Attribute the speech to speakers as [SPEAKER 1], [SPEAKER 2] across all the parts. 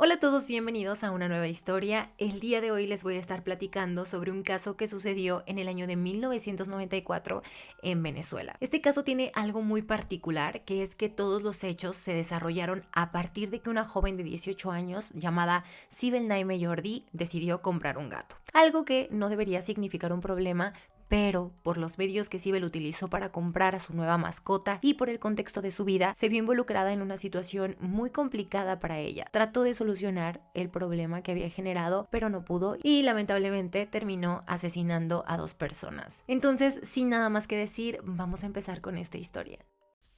[SPEAKER 1] Hola a todos, bienvenidos a una nueva historia. El día de hoy les voy a estar platicando sobre un caso que sucedió en el año de 1994 en Venezuela. Este caso tiene algo muy particular, que es que todos los hechos se desarrollaron a partir de que una joven de 18 años llamada Sibel Naime Jordi decidió comprar un gato. Algo que no debería significar un problema, pero por los medios que Sibel utilizó para comprar a su nueva mascota y por el contexto de su vida, se vio involucrada en una situación muy complicada para ella. Trató de solucionar el problema que había generado, pero no pudo y lamentablemente terminó asesinando a 2 personas. Entonces, sin nada más que decir, vamos a empezar con esta historia.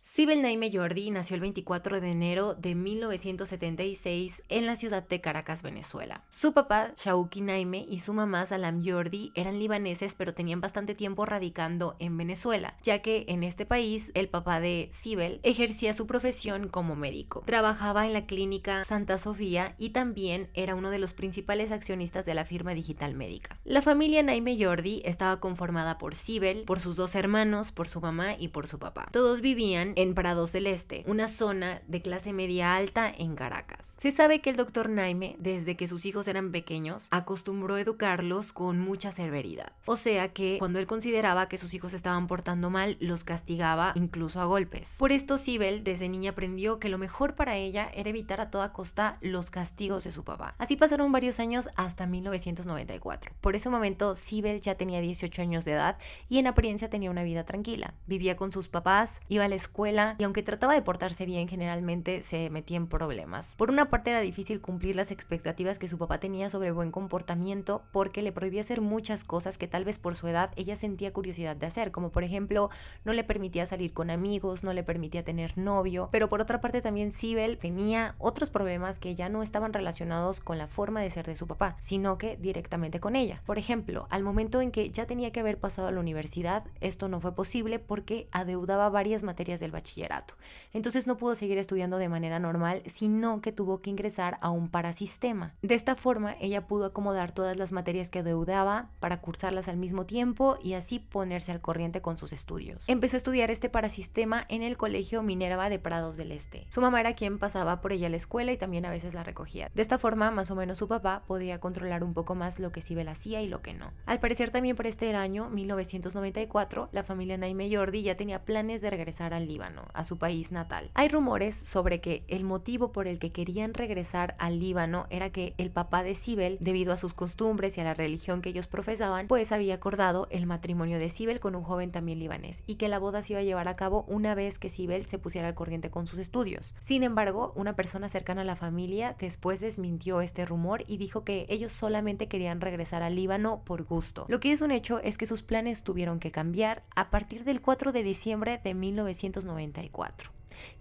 [SPEAKER 1] Sibel Naime Jordi nació el 24 de enero de 1976 en la ciudad de Caracas, Venezuela. Su papá, Shauki Naime, y su mamá, Salam Jordi, eran libaneses, pero tenían bastante tiempo radicando en Venezuela, ya que en este país el papá de Sibel ejercía su profesión como médico. Trabajaba en la clínica Santa Sofía y también era uno de los principales accionistas de la firma digital médica. La familia Naime Jordi estaba conformada por Sibel, por sus 2 hermanos, por su mamá y por su papá. Todos vivían en Prados del Este, una zona de clase media alta en Caracas. Se sabe que el doctor Naime, desde que sus hijos eran pequeños, acostumbró a educarlos con mucha severidad. O sea que cuando él consideraba que sus hijos se estaban portando mal, los castigaba incluso a golpes. Por esto Sibel desde niña aprendió que lo mejor para ella era evitar a toda costa los castigos de su papá. Así pasaron varios años hasta 1994. Por ese momento Sibel ya tenía 18 años de edad y en apariencia tenía una vida tranquila. Vivía con sus papás, iba a la escuela y aunque trataba de portarse bien, generalmente se metía en problemas. Por una parte era difícil cumplir las expectativas que su papá tenía sobre buen comportamiento porque le prohibía hacer muchas cosas que tal vez por su edad ella sentía curiosidad de hacer, como por ejemplo no le permitía salir con amigos, no le permitía tener novio, pero por otra parte también Sibel tenía otros problemas que ya no estaban relacionados con la forma de ser de su papá, sino que directamente con ella. Por ejemplo, al momento en que ya tenía que haber pasado a la universidad, esto no fue posible porque adeudaba varias materias del bachillerato. Entonces no pudo seguir estudiando de manera normal, sino que tuvo que ingresar a un parasistema. De esta forma, ella pudo acomodar todas las materias que adeudaba para cursarlas al mismo tiempo y así ponerse al corriente con sus estudios. Empezó a estudiar este parasistema en el Colegio Minerva de Prados del Este. Su mamá era quien pasaba por ella a la escuela y también a veces la recogía. De esta forma, más o menos su papá podía controlar un poco más lo que Sibel hacía y lo que no. Al parecer también por este año, 1994, la familia Naime Jordi ya tenía planes de regresar al Líbano, a su país natal. Hay rumores sobre que el motivo por el que querían regresar al Líbano era que el papá de Sibel, debido a sus costumbres y a la religión que ellos profesaban, pues había acordado el matrimonio de Sibel con un joven también libanés y que la boda se iba a llevar a cabo una vez que Sibel se pusiera al corriente con sus estudios. Sin embargo, una persona cercana a la familia después desmintió este rumor y dijo que ellos solamente querían regresar al Líbano por gusto. Lo que es un hecho es que sus planes tuvieron que cambiar a partir del 4 de diciembre de 1994,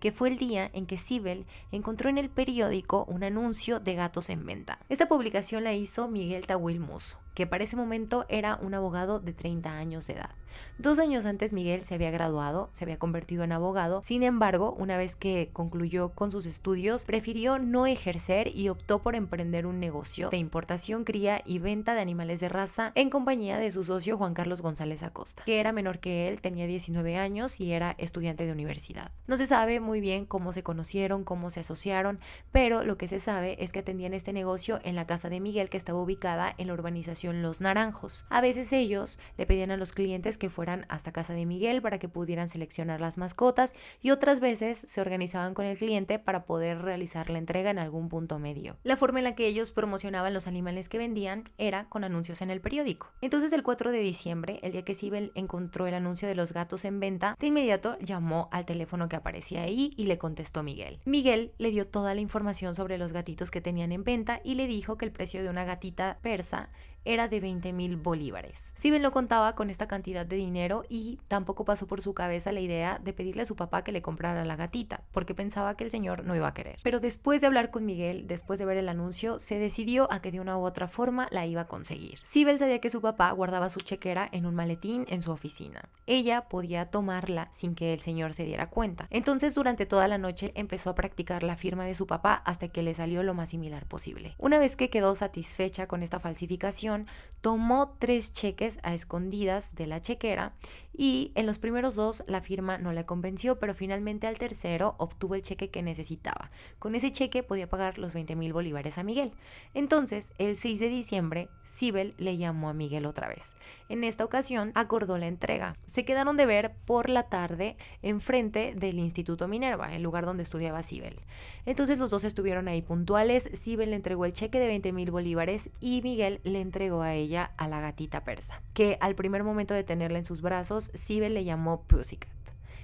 [SPEAKER 1] que fue el día en que Sibel encontró en el periódico un anuncio de gatos en venta. Esta publicación la hizo Miguel Tawil Musso, que para ese momento era un abogado de 30 años de edad. 2 años antes Miguel se había graduado, se había convertido en abogado. Sin embargo, una vez que concluyó con sus estudios, prefirió no ejercer y optó por emprender un negocio de importación, cría y venta de animales de raza en compañía de su socio Juan Carlos González Acosta, que era menor que él, tenía 19 años y era estudiante de universidad. No se sabe muy bien cómo se conocieron, cómo se asociaron, pero lo que se sabe es que atendían este negocio en la casa de Miguel, que estaba ubicada en la urbanización Los Naranjos. A veces ellos le pedían a los clientes que fueran hasta casa de Miguel para que pudieran seleccionar las mascotas y otras veces se organizaban con el cliente para poder realizar la entrega en algún punto medio. La forma en la que ellos promocionaban los animales que vendían era con anuncios en el periódico. Entonces el 4 de diciembre, el día que Sibel encontró el anuncio de los gatos en venta, de inmediato llamó al teléfono que aparecía ahí y le contestó Miguel. Miguel le dio toda la información sobre los gatitos que tenían en venta y le dijo que el precio de una gatita persa era de 20,000 bolívares. Sibel no contaba con esta cantidad de dinero y tampoco pasó por su cabeza la idea de pedirle a su papá que le comprara la gatita, porque pensaba que el señor no iba a querer. Pero después de hablar con Miguel, después de ver el anuncio, se decidió a que de una u otra forma la iba a conseguir. Sibel sabía que su papá guardaba su chequera en un maletín en su oficina. Ella podía tomarla sin que el señor se diera cuenta. Entonces durante toda la noche empezó a practicar la firma de su papá hasta que le salió lo más similar posible. Una vez que quedó satisfecha con esta falsificación, ocasión tomó 3 cheques a escondidas de la chequera y en los primeros 2 la firma no le convenció, pero finalmente al tercero obtuvo el cheque que necesitaba. Con ese cheque podía pagar los 20,000 bolívares a Miguel. Entonces, el 6 de diciembre, Sibel le llamó a Miguel otra vez. En esta ocasión acordó la entrega. Se quedaron de ver por la tarde enfrente del Instituto Minerva, el lugar donde estudiaba Sibel. Entonces los dos estuvieron ahí puntuales. Sibel le entregó el cheque de 20,000 bolívares y Miguel le entregó a ella a la gatita persa, que al primer momento de tenerla en sus brazos, Sibel le llamó Pussycat.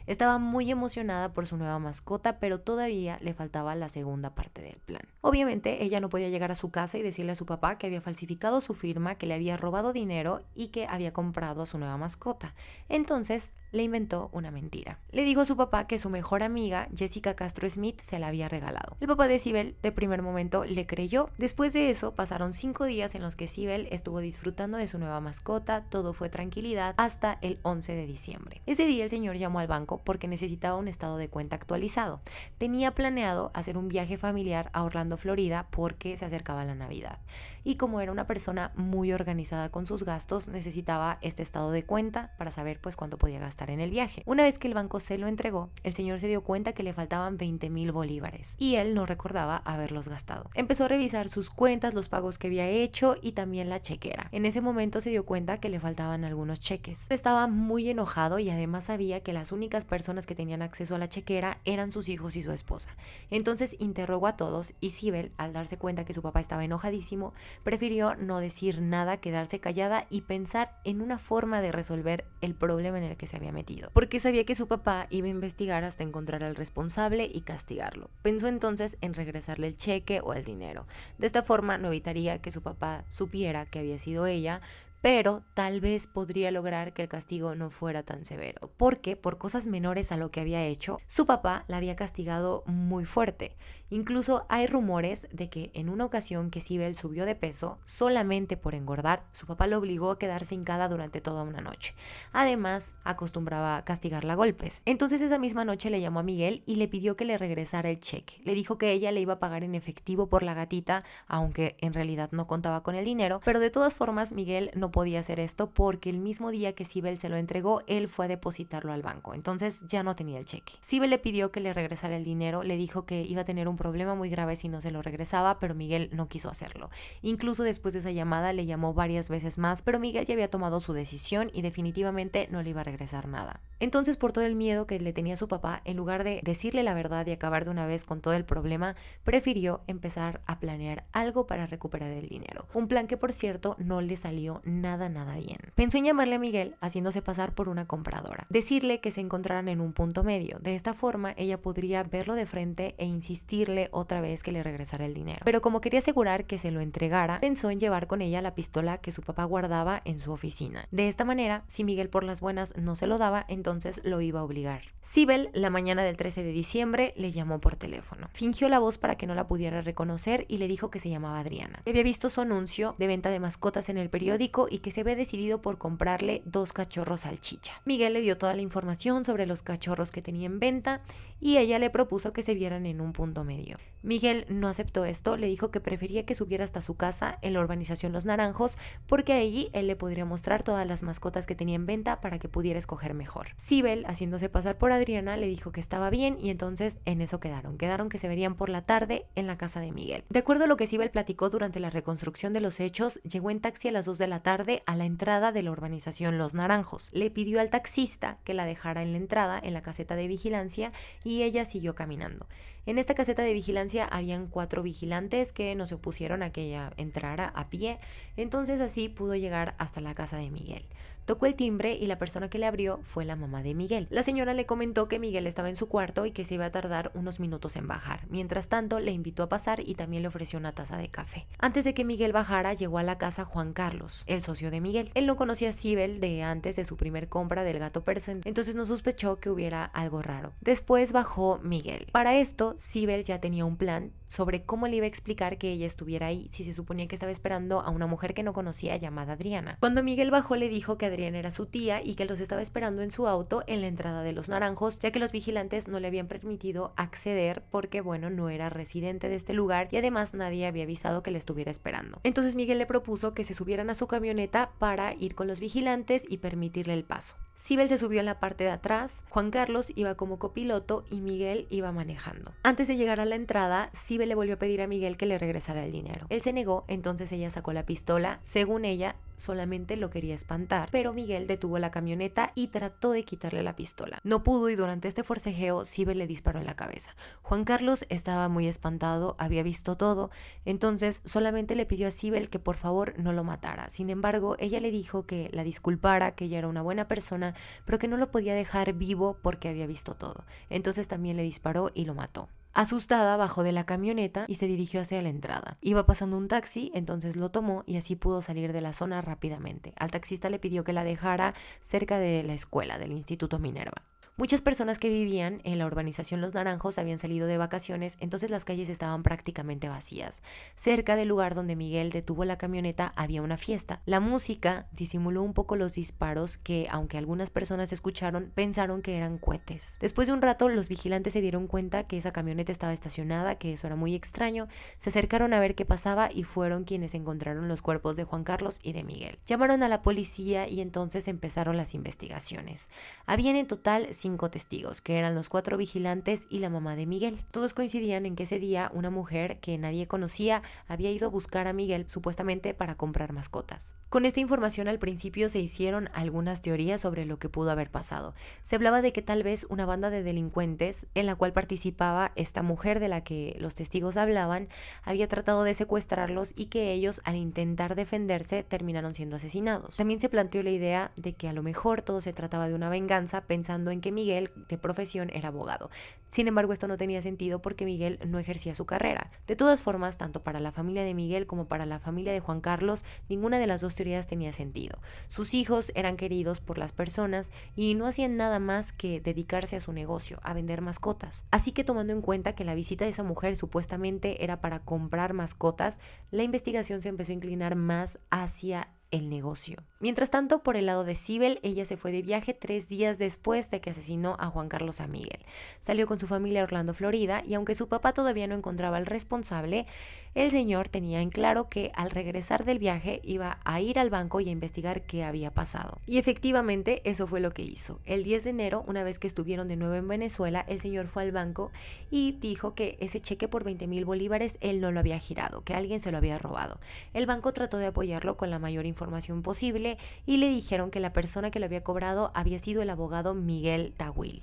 [SPEAKER 1] Estaba muy emocionada por su nueva mascota, pero todavía le faltaba la segunda parte del plan. Obviamente, ella no podía llegar a su casa y decirle a su papá que había falsificado su firma, que le había robado dinero y que había comprado a su nueva mascota. Entonces, le inventó una mentira. Le dijo a su papá que su mejor amiga, Jessica Castro Smith, se la había regalado. El papá de Sibel, de primer momento, le creyó. Después de eso, pasaron 5 días en los que Sibel estuvo disfrutando de su nueva mascota, todo fue tranquilidad, hasta el 11 de diciembre. Ese día el señor llamó al banco porque necesitaba un estado de cuenta actualizado. Tenía planeado hacer un viaje familiar a Orlando, Florida, porque se acercaba la Navidad. Y como era una persona muy organizada con sus gastos, necesitaba este estado de cuenta para saber pues cuánto podía gastar en el viaje. Una vez que el banco se lo entregó, el señor se dio cuenta que le faltaban 20,000 bolívares y él no recordaba haberlos gastado. Empezó a revisar sus cuentas, los pagos que había hecho y también la chequera. En ese momento se dio cuenta que le faltaban algunos cheques. Estaba muy enojado y además sabía que las únicas personas que tenían acceso a la chequera eran sus hijos y su esposa. Entonces interrogó a todos y Sibel, al darse cuenta que su papá estaba enojadísimo, prefirió no decir nada, quedarse callada y pensar en una forma de resolver el problema en el que se había metido, porque sabía que su papá iba a investigar hasta encontrar al responsable y castigarlo. Pensó entonces en regresarle el cheque o el dinero. De esta forma no evitaría que su papá supiera que había sido ella, pero tal vez podría lograr que el castigo no fuera tan severo, porque por cosas menores a lo que había hecho, su papá la había castigado muy fuerte. Incluso hay rumores de que en una ocasión que Sibel subió de peso, solamente por engordar, su papá lo obligó a quedarse hincada durante toda una noche. Además, acostumbraba a castigarla a golpes. Entonces esa misma noche le llamó a Miguel y le pidió que le regresara el cheque. Le dijo que ella le iba a pagar en efectivo por la gatita, aunque en realidad no contaba con el dinero, pero de todas formas Miguel no podía hacer esto porque el mismo día que Sibel se lo entregó, él fue a depositarlo al banco, entonces ya no tenía el cheque. Sibel le pidió que le regresara el dinero, le dijo que iba a tener un problema muy grave si no se lo regresaba, pero Miguel no quiso hacerlo. Incluso después de esa llamada le llamó varias veces más, pero Miguel ya había tomado su decisión y definitivamente no le iba a regresar nada. Entonces, por todo el miedo que le tenía a su papá, en lugar de decirle la verdad y acabar de una vez con todo el problema, prefirió empezar a planear algo para recuperar el dinero. Un plan que, por cierto, no le salió nada bien. Pensó en llamarle a Miguel haciéndose pasar por una compradora, decirle que se encontraran en un punto medio. De esta forma ella podría verlo de frente e insistirle otra vez que le regresara el dinero. Pero como quería asegurar que se lo entregara, pensó en llevar con ella la pistola que su papá guardaba en su oficina. De esta manera, si Miguel por las buenas no se lo daba, entonces lo iba a obligar. Sibel, la mañana del 13 de diciembre, le llamó por teléfono. Fingió la voz para que no la pudiera reconocer y le dijo que se llamaba Adriana. Había visto su anuncio de venta de mascotas en el periódico y que se había decidido por comprarle 2 cachorros salchicha. Miguel le dio toda la información sobre los cachorros que tenía en venta y ella le propuso que se vieran en un punto medio. Miguel no aceptó esto, le dijo que prefería que subiera hasta su casa en la urbanización Los Naranjos porque allí él le podría mostrar todas las mascotas que tenía en venta para que pudiera escoger mejor. Sibel, haciéndose pasar por Adriana, le dijo que estaba bien y entonces en eso quedaron que se verían por la tarde en la casa de Miguel. De acuerdo a lo que Sibel platicó durante la reconstrucción de los hechos, llegó en taxi a las 2 de la tarde a la entrada de la urbanización Los Naranjos. Le pidió al taxista que la dejara en la entrada, en la caseta de vigilancia, y ella siguió caminando. En esta caseta de vigilancia habían 4 vigilantes que no se opusieron a que ella entrara a pie, entonces así pudo llegar hasta la casa de Miguel. Tocó el timbre y la persona que le abrió fue la mamá de Miguel. La señora le comentó que Miguel estaba en su cuarto y que se iba a tardar unos minutos en bajar. Mientras tanto, le invitó a pasar y también le ofreció una taza de café. Antes de que Miguel bajara, llegó a la casa Juan Carlos, el socio de Miguel. Él no conocía a Sibel de antes de su primer compra del gato persa, entonces no sospechó que hubiera algo raro. Después bajó Miguel. Para esto, Sibel ya tenía un plan sobre cómo le iba a explicar que ella estuviera ahí si se suponía que estaba esperando a una mujer que no conocía llamada Adriana. Cuando Miguel bajó le dijo que Adriana era su tía y que los estaba esperando en su auto en la entrada de Los Naranjos, ya que los vigilantes no le habían permitido acceder porque, bueno, no era residente de este lugar y además nadie había avisado que le estuviera esperando. Entonces Miguel le propuso que se subieran a su camioneta para ir con los vigilantes y permitirle el paso. Sibel se subió en la parte de atrás, Juan Carlos iba como copiloto y Miguel iba manejando. Antes de llegar a la entrada, Sibel le volvió a pedir a Miguel que le regresara el dinero. Él se negó, entonces ella sacó la pistola. Según ella, solamente lo quería espantar, pero Miguel detuvo la camioneta y trató de quitarle la pistola. No pudo y durante este forcejeo, Sibel le disparó en la cabeza. Juan Carlos estaba muy espantado, había visto todo, entonces solamente le pidió a Sibel que por favor no lo matara. Sin embargo, ella le dijo que la disculpara, que ella era una buena persona, pero que no lo podía dejar vivo porque había visto todo. Entonces también le disparó y lo mató. Asustada, bajó de la camioneta y se dirigió hacia la entrada. Iba pasando un taxi, entonces lo tomó y así pudo salir de la zona rápidamente. Al taxista le pidió que la dejara cerca de la escuela del Instituto Minerva. Muchas personas que vivían en la urbanización Los Naranjos habían salido de vacaciones, entonces las calles estaban prácticamente vacías. Cerca del lugar donde Miguel detuvo la camioneta había una fiesta. La música disimuló un poco los disparos que, aunque algunas personas escucharon, pensaron que eran cohetes. Después de un rato, los vigilantes se dieron cuenta que esa camioneta estaba estacionada, que eso era muy extraño. Se acercaron a ver qué pasaba y fueron quienes encontraron los cuerpos de Juan Carlos y de Miguel. Llamaron a la policía y entonces empezaron las investigaciones. Habían en total 5 testigos, que eran los 4 vigilantes y la mamá de Miguel. Todos coincidían en que ese día una mujer que nadie conocía había ido a buscar a Miguel supuestamente para comprar mascotas. Con esta información al principio se hicieron algunas teorías sobre lo que pudo haber pasado. Se hablaba de que tal vez una banda de delincuentes en la cual participaba esta mujer de la que los testigos hablaban había tratado de secuestrarlos y que ellos al intentar defenderse terminaron siendo asesinados. También se planteó la idea de que a lo mejor todo se trataba de una venganza pensando en que Miguel de profesión era abogado. Sin embargo, esto no tenía sentido porque Miguel no ejercía su carrera. De todas formas, tanto para la familia de Miguel como para la familia de Juan Carlos, ninguna de las dos teorías tenía sentido. Sus hijos eran queridos por las personas y no hacían nada más que dedicarse a su negocio, a vender mascotas. Así que tomando en cuenta que la visita de esa mujer supuestamente era para comprar mascotas, la investigación se empezó a inclinar más hacia el negocio. Mientras tanto, por el lado de Sibel, ella se fue de viaje 3 días después de que asesinó a Juan Carlos a Miguel. Salió con su familia a Orlando, Florida, y aunque su papá todavía no encontraba al responsable, el señor tenía en claro que al regresar del viaje iba a ir al banco y a investigar qué había pasado. Y efectivamente, eso fue lo que hizo. El 10 de enero, una vez que estuvieron de nuevo en Venezuela, el señor fue al banco y dijo que ese cheque por 20,000 bolívares él no lo había girado, que alguien se lo había robado. El banco trató de apoyarlo con la mayor información posible y le dijeron que la persona que lo había cobrado había sido el abogado Miguel Tawil.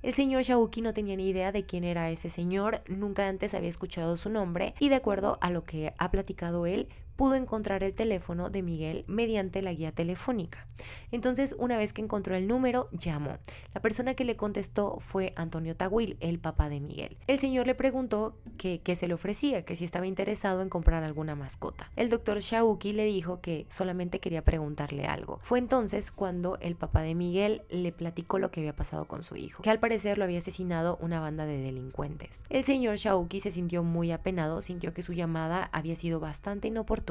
[SPEAKER 1] El señor Shawuki no tenía ni idea de quién era ese señor, nunca antes había escuchado su nombre y de acuerdo a lo que ha platicado él, pudo encontrar el teléfono de Miguel mediante la guía telefónica. Entonces, una vez que encontró el número, llamó. La persona que le contestó fue Antonio Tawil, el papá de Miguel. El señor le preguntó qué se le ofrecía, que si estaba interesado en comprar alguna mascota. El doctor Shawuki le dijo que solamente quería preguntarle algo. Fue entonces cuando el papá de Miguel le platicó lo que había pasado con su hijo, que al parecer lo había asesinado una banda de delincuentes. El señor Shawuki se sintió muy apenado, sintió que su llamada había sido bastante inoportuna,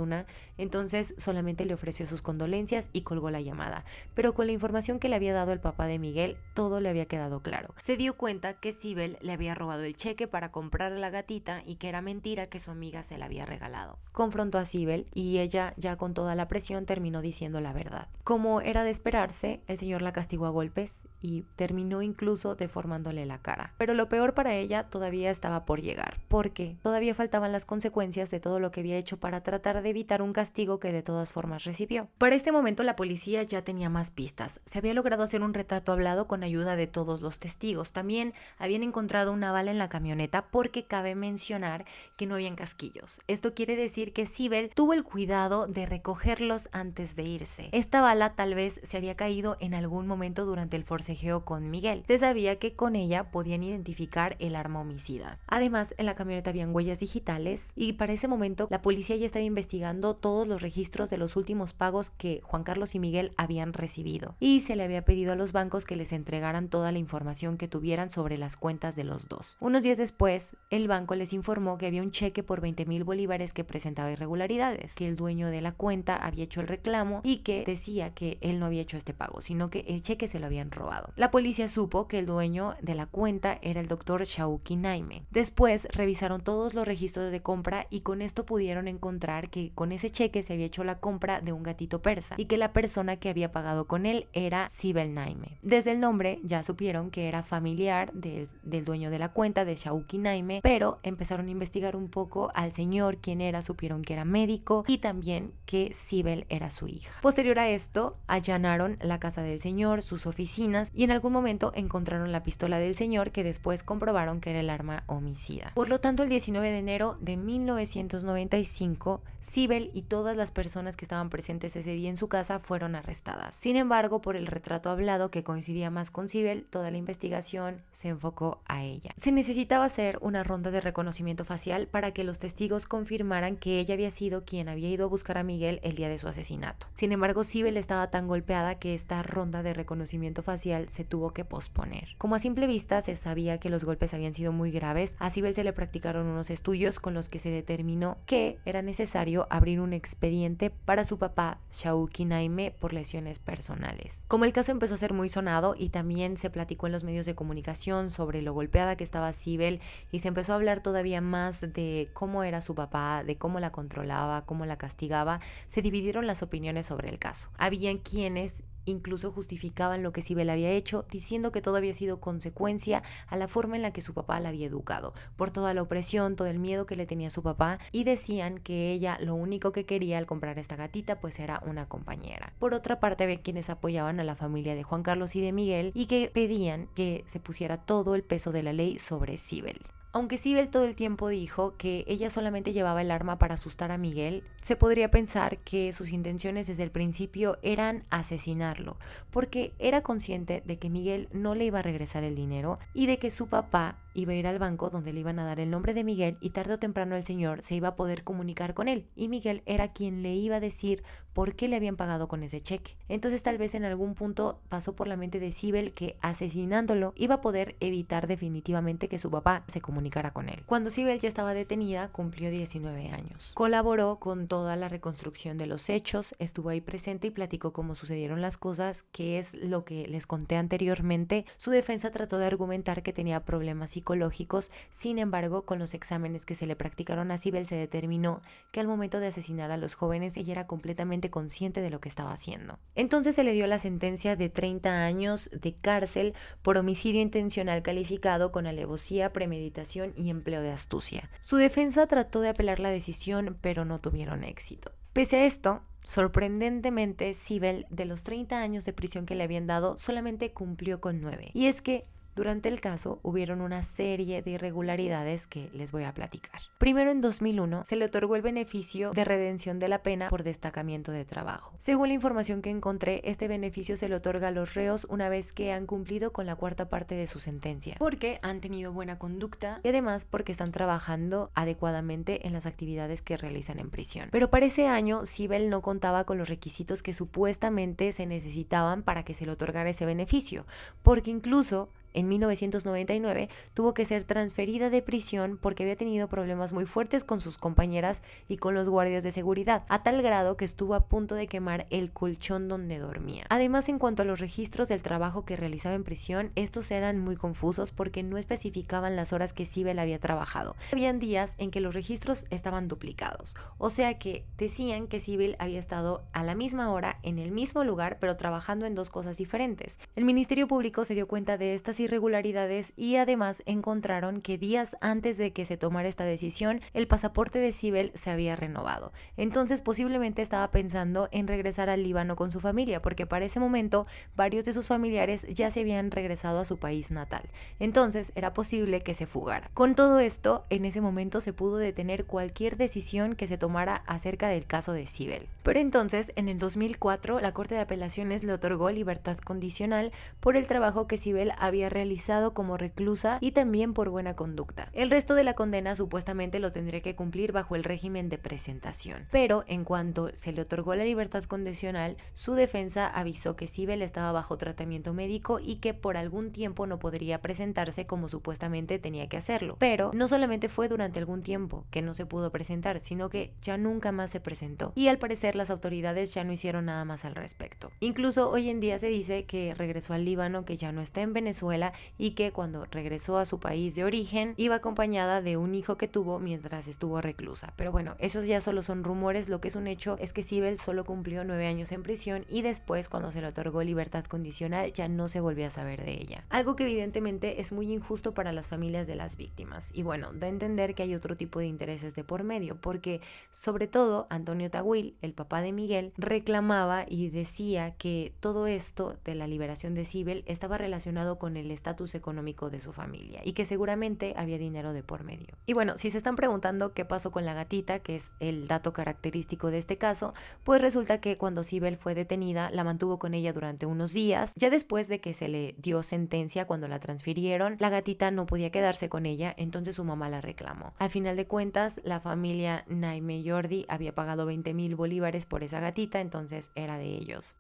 [SPEAKER 1] entonces solamente le ofreció sus condolencias y colgó la llamada. Pero con la información que le había dado el papá de Miguel, todo le había quedado claro. Se dio cuenta que Sibel le había robado el cheque para comprar a la gatita y que era mentira que su amiga se la había regalado. Confrontó a Sibel y ella, ya con toda la presión, terminó diciendo la verdad. Como era de esperarse, el señor la castigó a golpes y terminó incluso deformándole la cara. Pero lo peor para ella todavía estaba por llegar, porque todavía faltaban las consecuencias de todo lo que había hecho para tratar de evitar un castigo que de todas formas recibió. Para este momento la policía ya tenía más pistas. Se había logrado hacer un retrato hablado con ayuda de todos los testigos. También habían encontrado una bala en la camioneta porque cabe mencionar que no habían casquillos. Esto quiere decir que Sibel tuvo el cuidado de recogerlos antes de irse. Esta bala tal vez se había caído en algún momento durante el forcejeo con Miguel. Se sabía que con ella podían identificar el arma homicida. Además, en la camioneta habían huellas digitales y para ese momento la policía ya estaba investigando investigando todos los registros de los últimos pagos que Juan Carlos y Miguel habían recibido y se le había pedido a los bancos que les entregaran toda la información que tuvieran sobre las cuentas de los dos. Unos días después, el banco les informó que había un cheque por 20,000 bolívares que presentaba irregularidades, que el dueño de la cuenta había hecho el reclamo y que decía que él no había hecho este pago, sino que el cheque se lo habían robado. La policía supo que el dueño de la cuenta era el doctor Shauki Naime. Después revisaron todos los registros de compra y con esto pudieron encontrar que con ese cheque se había hecho la compra de un gatito persa y que la persona que había pagado con él era Sibel Naime. Desde el nombre ya supieron que era familiar del dueño de la cuenta, de Shauki Naime, pero empezaron a investigar un poco al señor, quién era, supieron que era médico y también que Sibel era su hija. Posterior a esto, allanaron la casa del señor, sus oficinas y en algún momento encontraron la pistola del señor que después comprobaron que era el arma homicida. Por lo tanto, el 19 de enero de 1995, Sibel y todas las personas que estaban presentes ese día en su casa fueron arrestadas. Sin embargo, por el retrato hablado que coincidía más con Sibel, toda la investigación se enfocó a ella. Se necesitaba hacer una ronda de reconocimiento facial para que los testigos confirmaran que ella había sido quien había ido a buscar a Miguel el día de su asesinato. Sin embargo, Sibel estaba tan golpeada que esta ronda de reconocimiento facial se tuvo que posponer. Como a simple vista se sabía que los golpes habían sido muy graves, a Sibel se le practicaron unos estudios con los que se determinó que era necesario abrir un expediente para su papá, Shauki Naime, por lesiones personales. Como el caso empezó a ser muy sonado y también se platicó en los medios de comunicación sobre lo golpeada que estaba Sibel y se empezó a hablar todavía más de cómo era su papá, de cómo la controlaba, cómo la castigaba, se dividieron las opiniones sobre el caso. Habían quienes incluso justificaban lo que Sibel había hecho, diciendo que todo había sido consecuencia a la forma en la que su papá la había educado, por toda la opresión, todo el miedo que le tenía a su papá, y decían que ella lo único que quería al comprar esta gatita pues era una compañera. Por otra parte, había quienes apoyaban a la familia de Juan Carlos y de Miguel y que pedían que se pusiera todo el peso de la ley sobre Sibel. Aunque Sibel todo el tiempo dijo que ella solamente llevaba el arma para asustar a Miguel, se podría pensar que sus intenciones desde el principio eran asesinarlo, porque era consciente de que Miguel no le iba a regresar el dinero y de que su papá iba a ir al banco donde le iban a dar el nombre de Miguel y tarde o temprano el señor se iba a poder comunicar con él y Miguel era quien le iba a decir por qué le habían pagado con ese cheque. Entonces tal vez en algún punto pasó por la mente de Sibel que asesinándolo iba a poder evitar definitivamente que su papá se comunicara con él. Cuando Sibel ya estaba detenida, cumplió 19 años. Colaboró con toda la reconstrucción de los hechos, estuvo ahí presente y platicó cómo sucedieron las cosas, que es lo que les conté anteriormente. Su defensa trató de argumentar que tenía problemas psicológicos, sin embargo, con los exámenes que se le practicaron a Sibel se determinó que al momento de asesinar a los jóvenes ella era completamente consciente de lo que estaba haciendo. Entonces se le dio la sentencia de 30 años de cárcel por homicidio intencional calificado con alevosía, premeditación y empleo de astucia. Su defensa trató de apelar la decisión, pero no tuvieron éxito. Pese a esto, sorprendentemente, Sibel, de los 30 años de prisión que le habían dado, solamente cumplió con 9. Y es que durante el caso hubieron una serie de irregularidades que les voy a platicar. Primero, en 2001 se le otorgó el beneficio de redención de la pena por destacamiento de trabajo. Según la información que encontré, este beneficio se le otorga a los reos una vez que han cumplido con la cuarta parte de su sentencia, porque han tenido buena conducta y además porque están trabajando adecuadamente en las actividades que realizan en prisión. Pero para ese año, Sibel no contaba con los requisitos que supuestamente se necesitaban para que se le otorgara ese beneficio, porque incluso en 1999 tuvo que ser transferida de prisión porque había tenido problemas muy fuertes con sus compañeras y con los guardias de seguridad, a tal grado que estuvo a punto de quemar el colchón donde dormía. Además, en cuanto a los registros del trabajo que realizaba en prisión, estos eran muy confusos porque no especificaban las horas que Sibel había trabajado. Habían días en que los registros estaban duplicados, o sea que decían que Sibel había estado a la misma hora en el mismo lugar pero trabajando en dos cosas diferentes. El Ministerio Público se dio cuenta de estas irregularidades y además encontraron que días antes de que se tomara esta decisión, el pasaporte de Sibel se había renovado. Entonces posiblemente estaba pensando en regresar al Líbano con su familia, porque para ese momento varios de sus familiares ya se habían regresado a su país natal. Entonces era posible que se fugara. Con todo esto, en ese momento se pudo detener cualquier decisión que se tomara acerca del caso de Sibel. Pero entonces, en el 2004, la Corte de Apelaciones le otorgó libertad condicional por el trabajo que Sibel había realizado como reclusa y también por buena conducta. El resto de la condena supuestamente lo tendría que cumplir bajo el régimen de presentación. Pero en cuanto se le otorgó la libertad condicional, su defensa avisó que Sibel estaba bajo tratamiento médico y que por algún tiempo no podría presentarse como supuestamente tenía que hacerlo. Pero no solamente fue durante algún tiempo que no se pudo presentar, sino que ya nunca más se presentó. Y al parecer las autoridades ya no hicieron nada más al respecto. Incluso hoy en día se dice que regresó al Líbano, que ya no está en Venezuela y que cuando regresó a su país de origen iba acompañada de un hijo que tuvo mientras estuvo reclusa. Pero bueno, esos ya solo son rumores. Lo que es un hecho es que Sibel solo cumplió 9 años en prisión y después, cuando se le otorgó libertad condicional, ya no se volvió a saber de ella. Algo que evidentemente es muy injusto para las familias de las víctimas. Y bueno, da a entender que hay otro tipo de intereses de por medio, porque sobre todo Antonio Tawil, el papá de Miguel, reclamaba y decía que todo esto de la liberación de Sibel estaba relacionado con el estatus económico de su familia y que seguramente había dinero de por medio. Y bueno, si se están preguntando qué pasó con la gatita, que es el dato característico de este caso, pues resulta que cuando Sibel fue detenida, la mantuvo con ella durante unos días. Ya después de que se le dio sentencia, cuando la transfirieron, la gatita no podía quedarse con ella, entonces su mamá la reclamó. Al final de cuentas, la familia Naime Jordi había pagado 20,000 bolívares por esa gatita, entonces era de ellos.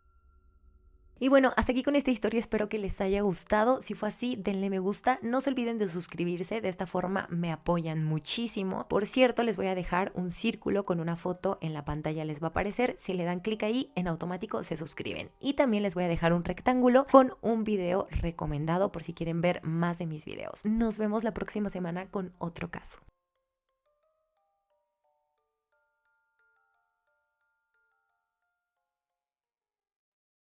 [SPEAKER 1] Y bueno, hasta aquí con esta historia, espero que les haya gustado. Si fue así, denle me gusta, no se olviden de suscribirse, de esta forma me apoyan muchísimo. Por cierto, les voy a dejar un círculo con una foto en la pantalla, les va a aparecer. Si le dan clic ahí, en automático se suscriben. Y también les voy a dejar un rectángulo con un video recomendado por si quieren ver más de mis videos. Nos vemos la próxima semana con otro caso.